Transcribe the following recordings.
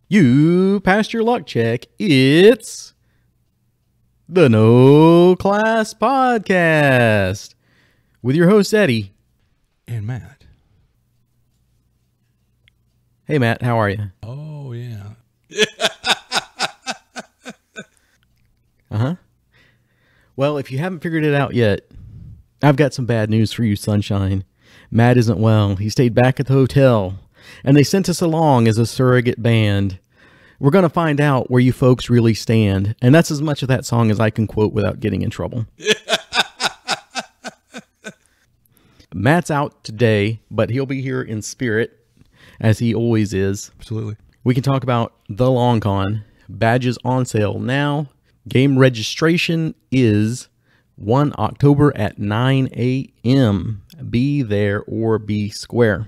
You passed your luck check. It's the No Class Podcast with your host, Eddie. And Matt. Hey, Matt, how are you? Oh, yeah. Uh-huh. Well, if you haven't figured it out yet, I've got some bad news for you, Sunshine. Matt isn't well. He stayed back at the hotel, and they sent us along as a surrogate band. We're going to find out where you folks really stand, and that's as much of that song as I can quote without getting in trouble. Matt's out today, but he'll be here in spirit, as he always is. Absolutely. We can talk about the Long Con. Badges on sale now. Game registration is 1 October at 9 a.m. Be there or be square.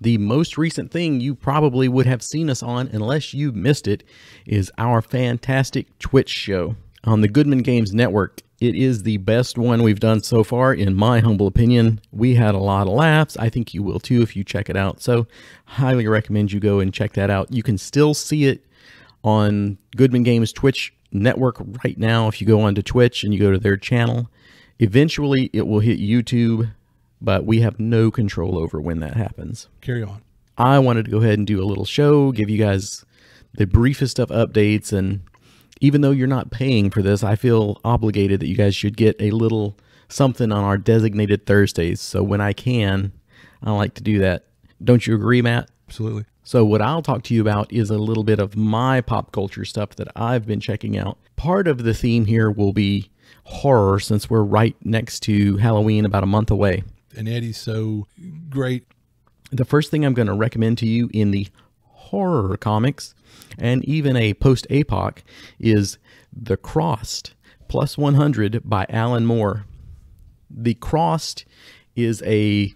The most recent thing you probably would have seen us on, unless you missed it, is our fantastic Twitch show on the Goodman Games Network. It is the best one we've done so far, in my humble opinion. We had a lot of laughs. I think you will too if you check it out. So highly recommend you go and check that out. You can still see it on Goodman Games Twitch Network right now if you go onto Twitch and you go to their channel. Eventually it will hit YouTube, but we have no control over when that happens. Carry on. I wanted to go ahead and do a little show, give you guys the briefest of updates, and even though you're not paying for this, I feel obligated that you guys should get a little something on our designated Thursdays. So when I can, I like to do that. Don't you agree, Matt? Absolutely. So what I'll talk to you about is a little bit of my pop culture stuff that I've been checking out. Part of the theme here will be horror, since we're right next to Halloween, about a month away. And Eddie's so great. The first thing I'm going to recommend to you in the horror comics, and even a post-APOC, is The Crossed Plus 100 by Alan Moore. The Crossed is a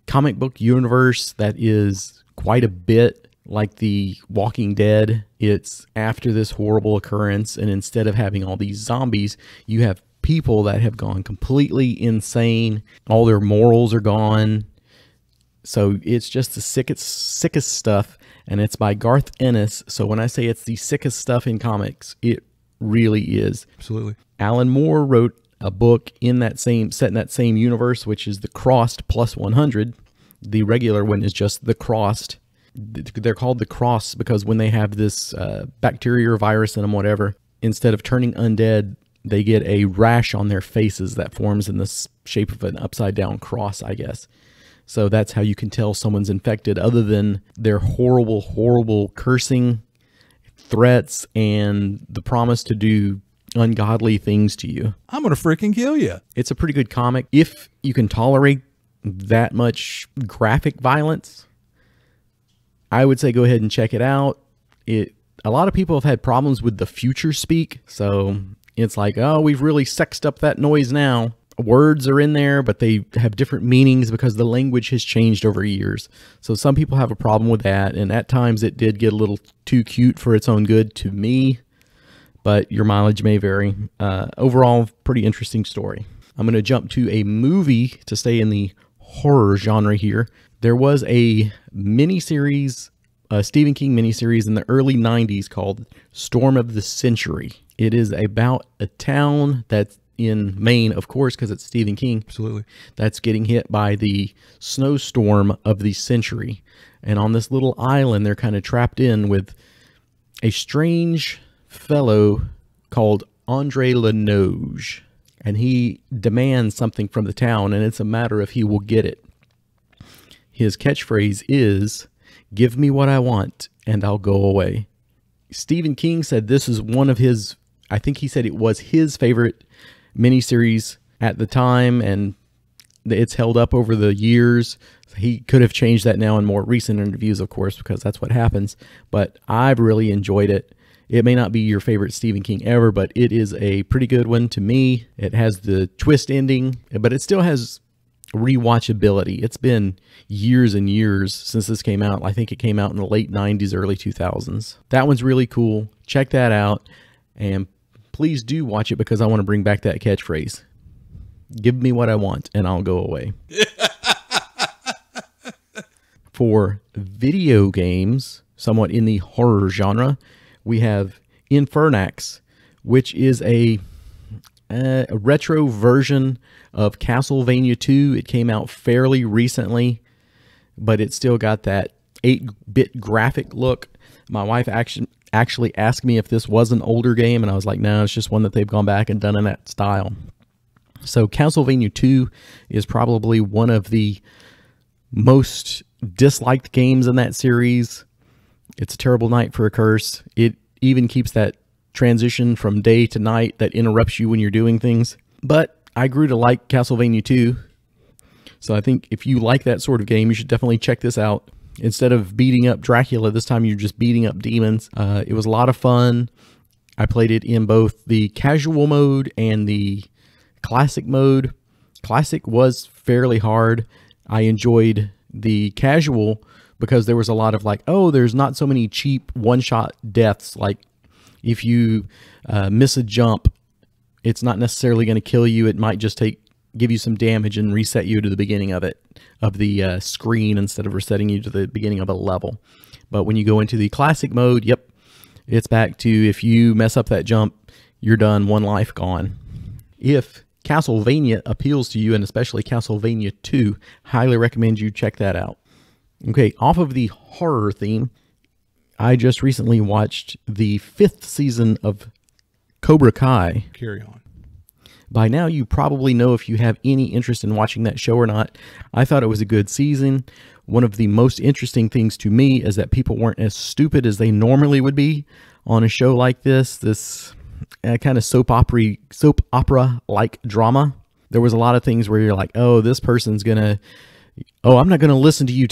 comic book universe that is quite a bit like The Walking Dead. It's after this horrible occurrence, and instead of having all these zombies, you have people that have gone completely insane. All their morals are gone. So it's just the sickest stuff, and it's by Garth Ennis. So when I say it's the sickest stuff in comics, it really is. Absolutely. Alan Moore wrote a book in that same set in that same universe, which is The Crossed Plus 100. The regular one is just The Crossed. They're called The Cross because when they have this bacteria or virus in them, whatever, instead of turning undead, they get a rash on their faces that forms in the shape of an upside down cross, I guess. So that's how you can tell someone's infected, other than their horrible, horrible cursing, threats, and the promise to do ungodly things to you. I'm going to freaking kill you. It's a pretty good comic. If you can tolerate that much graphic violence, I would say go ahead and check it out. A lot of people have had problems with the future speak, so it's like, oh, we've really sexed up that noise now. Words are in there, but they have different meanings because the language has changed over years. So some people have a problem with that, and at times it did get a little too cute for its own good to me, but your mileage may vary. Overall, pretty interesting story. I'm going to jump to a movie to stay in the horror genre here. There was a miniseries, a Stephen King miniseries in the early 90s called Storm of the Century. It is about a town that's in Maine, of course, because it's Stephen King. Absolutely. That's getting hit by the snowstorm of the century. And on this little island, they're kind of trapped in with a strange fellow called Andre Lenoge. And he demands something from the town, and it's a matter of he will get it. His catchphrase is, "Give me what I want, and I'll go away." Stephen King said this is one of his, I think he said it was his favorite miniseries at the time, and it's held up over the years. He could have changed that now in more recent interviews, of course, because that's what happens. But I've really enjoyed it. It may not be your favorite Stephen King ever, but it is a pretty good one to me. It has the twist ending, but it still has rewatchability. It's been years and years since this came out. I think it came out in the late 90s, early 2000s. That one's really cool. Check that out, and please do watch it because I want to bring back that catchphrase. Give me what I want and I'll go away. For video games, somewhat in the horror genre. We have Infernax, which is a retro version of Castlevania 2. It came out fairly recently, but it still got that 8-bit graphic look. My wife actually asked me if this was an older game, and I was like, no, it's just one that they've gone back and done in that style. So Castlevania 2 is probably one of the most disliked games in that series. It's a terrible night for a curse. It even keeps that transition from day to night that interrupts you when you're doing things. But I grew to like Castlevania 2. So I think if you like that sort of game, you should definitely check this out. Instead of beating up Dracula, this time you're just beating up demons. It was a lot of fun. I played it in both the casual mode and the classic mode. Classic was fairly hard. I enjoyed the casual because there was a lot of like, oh, there's not so many cheap one-shot deaths. Like if you miss a jump, it's not necessarily going to kill you. It might just give you some damage and reset you to the beginning of the screen instead of resetting you to the beginning of a level. But when you go into the classic mode, yep, it's back to if you mess up that jump, you're done, one life gone. If Castlevania appeals to you, and especially Castlevania 2, highly recommend you check that out. Okay, off of the horror theme, I just recently watched the 5th season of Kobra Kai. Carry on. By now, you probably know if you have any interest in watching that show or not. I thought it was a good season. One of the most interesting things to me is that people weren't as stupid as they normally would be on a show like this. This kind of soap opera-like drama. There was a lot of things where you're like, oh, this person's gonna, oh, I'm not gonna listen to you